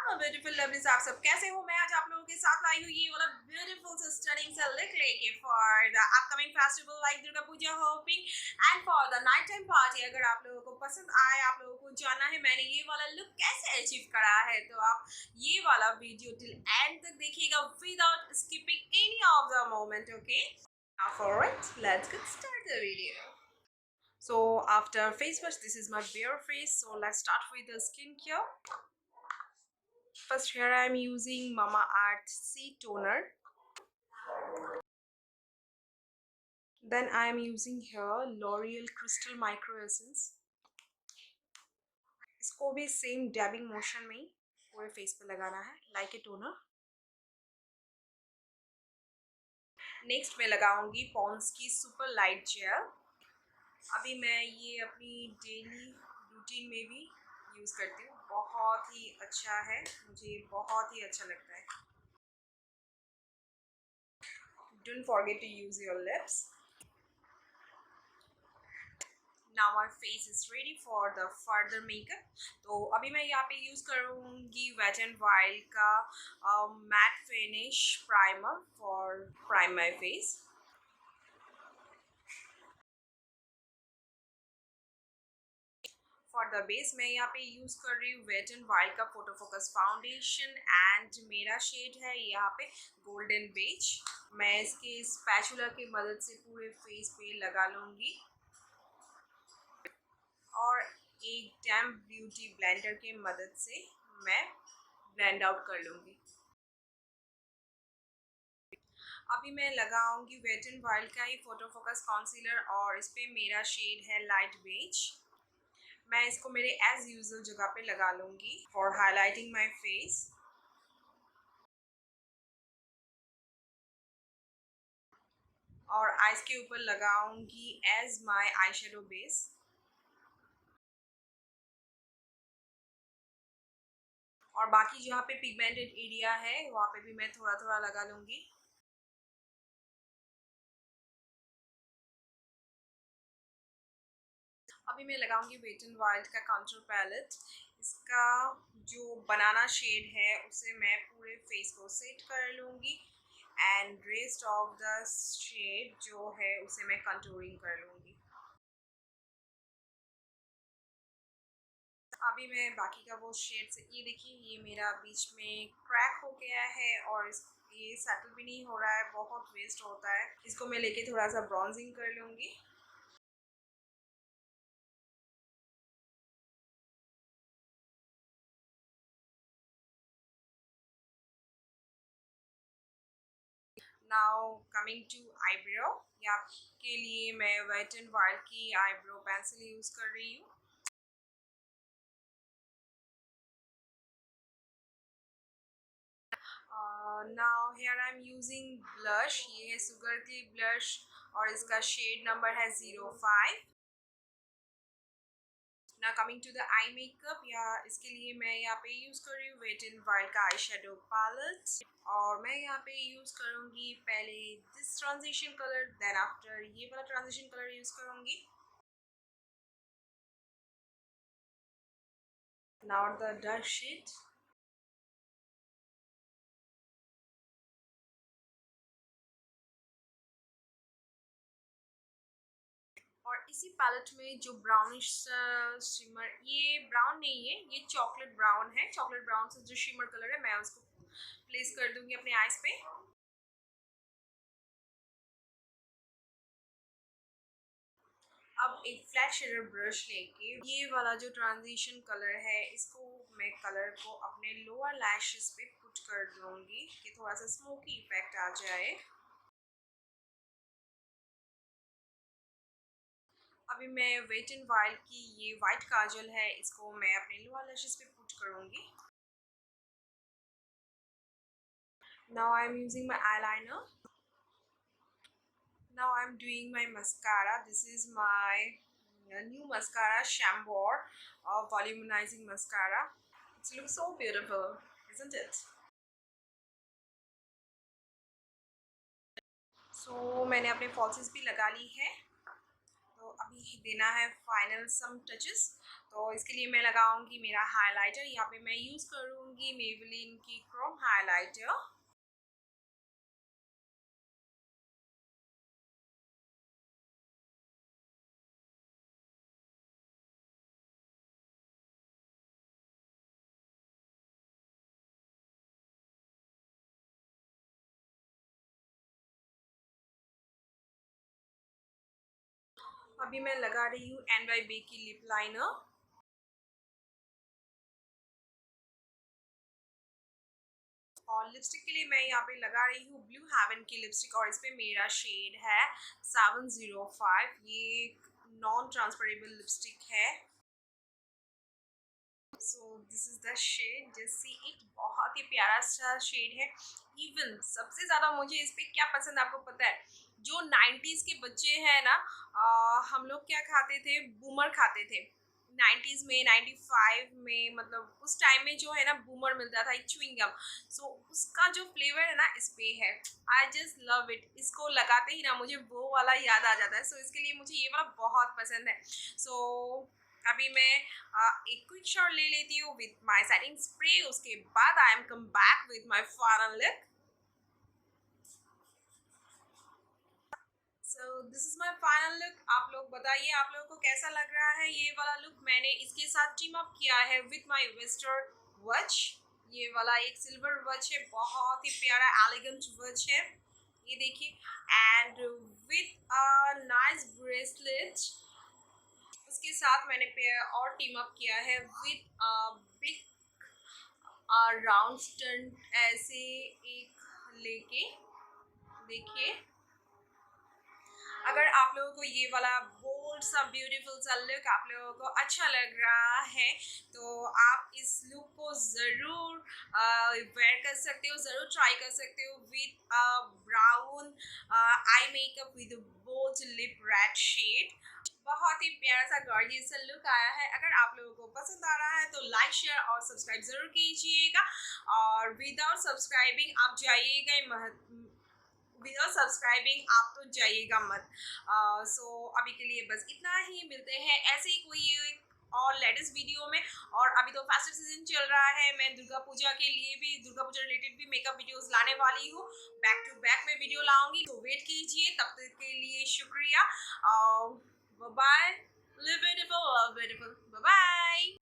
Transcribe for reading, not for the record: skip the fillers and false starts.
Beautiful lovelies, आप सब कैसे हो? मैं आज आप लोगों के साथ लाई हूँ ये वाला ब्यूटीफुल सा स्टनिंग सा लुक लेके for the upcoming festival like Durga puja hoping and for the night time party. अगर आप लोगों को पसंद आए, आप लोगों को जानना है मैंने ये वाला लुक कैसे अचीव करा है, तो आप ये वाला वीडियो टिल एंड तक देखिएगा without skipping any of the moment. Okay, now for it, let's get started the video. So after face wash, this is my bare face, so let's start with the skincare. First, here I am using Mama Earth Sea Toner. Then I am using here L'Oreal Crystal Micro Essence. इसको भी same डैबिंग motion में ही पूरे face पे लगाना है like a toner. Next मैं लगाऊंगी Pond's की सुपर लाइट जेल. अभी मैं ये अपनी डेली रूटीन में भी यूज़ करती हूँ. बहुत ही अच्छा है, मुझे बहुत ही अच्छा लगता है. Don't forget to use your lips. Now my face is ready for the further makeup. तो अभी मैं यहाँ पे यूज़ करूँगी वेट एंड वाइल्ड का matte finish primer for prime my face. For the base मैं यहाँ पे यूज़ कर रही हूँ वेट एंड वाइल्ड का फोटो फोकस फाउंडेशन एंड मेरा शेड है यहाँ पे गोल्डन बेज. मैं इसके स्पैचुला की मदद से पूरे फेस पे लगा लूँगी और एक डैम्प ब्यूटी ब्लेंडर की मदद से मैं ब्लेंड आउट कर लूँगी. अभी मैं लगाऊंगी वेट एंड वाइल्ड का ही फोटो फोकस कॉन्सीलर और इस पे मेरा शेड है लाइट बेज. मैं इसको मेरे एज यूजुअल जगह पे लगा लूँगी फॉर हाईलाइटिंग माई फेस. और आइज के ऊपर लगाऊंगी as my eye shadow base. और बाकी जहाँ पे पिगमेंटेड एरिया है वहाँ पे भी मैं थोड़ा थोड़ा लगा लूँगी. अभी मैं लगाऊंगी वेट एंड वाइल्ड का कंटूर पैलेट. इसका जो बनाना शेड है उसे मैं पूरे फेस को सेट कर लूँगी and rest of the shade जो है उसे मैं कंटूरिंग कर लूँगी. अभी मैं बाकी का वो शेड से, ये देखिए ये मेरा बीच में क्रैक हो गया है और ये सेटल भी नहीं हो रहा है, बहुत वेस्ट होता है. इसको मैं लेके थोड़ा सा ब्रॉन्जिंग कर लूँगी. Now coming to eyebrow. यहाँ के लिए मैं वेट एंड वाइल्ड की आईब्रो पेंसिल यूज़ कर रही हूँ. Now here I am using blush. ये है सुगर की ब्लश और इसका शेड नंबर है 05. ना coming to the eye makeup, या इसके लिए मैं यहाँ पे यूज़ कर रही हूँ वेट एंड वाइल्ड का आई शेडो पैलेट. और मैं यहाँ पे यूज़ करूँगी पहले this transition colour, then after ये वाला ट्रांजिशन कलर यूज़ करूँगी. Now the dark shade. और इसी पैलेट में जो ब्राउनिश शिमर, ये ब्राउन नहीं है, ये चॉकलेट ब्राउन है. चॉकलेट ब्राउन से जो शिमर कलर है मैं उसको प्लेस कर दूंगी अपने आईज पे. अब एक फ्लैट शेडर ब्रश लेके ये वाला जो ट्रांजिशन कलर है इसको मैं कलर को अपने लोअर लैशेस पे पुट कर दूंगी कि थोड़ा सा स्मोकी इफेक्ट आ जाए. अभी मैं वेट एंड वाइल्ड की ये वाइट काजल है, इसको मैं अपने लोअर लैशेस पे पुट करूंगी. Now I am using my eyeliner. Now I'm doing my mascara. This is my new mascara, Chambord volumizing mascara. It looks so beautiful, isn't it? So मैंने अपने फॉल्सेस भी लगा ली है, तो अभी देना है फाइनल सम टचेस. तो इसके लिए मैं लगाऊंगी मेरा हाइलाइटर। यहाँ पे मैं यूज़ करूंगी मेबेलिन की क्रोम हाइलाइटर। अभी मैं लगा रही हूँ NYB की लिप लाइनर। और लिपस्टिक के लिए मैं यहाँ पे लगा रही हूँ ब्लू हेवन की लिपस्टिक, और इस पे मेरा शेड है 705। ये नॉन ट्रांसफरेबल लिपस्टिक है। So this is the shade, just see it. बहुत ही प्यारा सा शेड है। इवन सबसे ज्यादा मुझे इस पे क्या पसंद आपको पता है? जो 90s के बच्चे हैं ना, हम लोग क्या खाते थे, बूमर खाते थे 90s में, 95 में, मतलब उस टाइम में जो है ना बूमर मिलता था एक च्युइंगम। सो उसका जो फ्लेवर है ना इस पे है। I just love it. इसको लगाते ही ना मुझे वो वाला याद आ जाता है। सो इसके लिए मुझे ये वाला बहुत पसंद है। सो अभी मैं एक क्विक शॉट ले लेती हूँ विथ माय सेटिंग स्प्रे। उसके बाद I am come back with my final look. So this is my final look. आप लोग बताइए आप लोगों को कैसा लग रहा है ये वाला लुक। मैंने इसके साथ टीम अप किया है विथ माय वेस्टर्न वॉच। ये वाला एक सिल्वर वॉच है, बहुत ही प्यारा एलिगेंट वॉच है, ये देखिए। And with a nice bracelet. उसके साथ मैंने पेयर और टीम अप किया है विथ बिग राउंड स्टंट ऐसे एक लेके। देखिए, अगर आप लोगों को ये वाला बोल्ड सा ब्यूटीफुल सा लुक आप लोगों को अच्छा लग रहा है तो आप इस लुक को ज़रूर वेयर कर सकते हो, ज़रूर ट्राई कर सकते हो with brown eye makeup with bold lip red shade. बहुत ही प्यारा सा गॉर्जियस सा लुक आया है। अगर आप लोगों को पसंद आ रहा है तो लाइक शेयर और सब्सक्राइब जरूर कीजिएगा। और विदाउट सब्सक्राइबिंग आप जाइएगा, विदाउट सब्सक्राइबिंग आप तो जाइएगा मत। सो अभी के लिए बस इतना ही। मिलते हैं ऐसे ही कोई और लेटेस्ट वीडियो में। और अभी तो फेस्टिव सीजन चल रहा है, मैं दुर्गा पूजा के लिए भी, दुर्गा पूजा रिलेटेड भी मेकअप वीडियोस लाने वाली हूँ। बैक टू बैक में वीडियो लाऊंगी, तो वेट कीजिए। तब तक के लिए शुक्रिया। Bye. Live beautiful, love beautiful.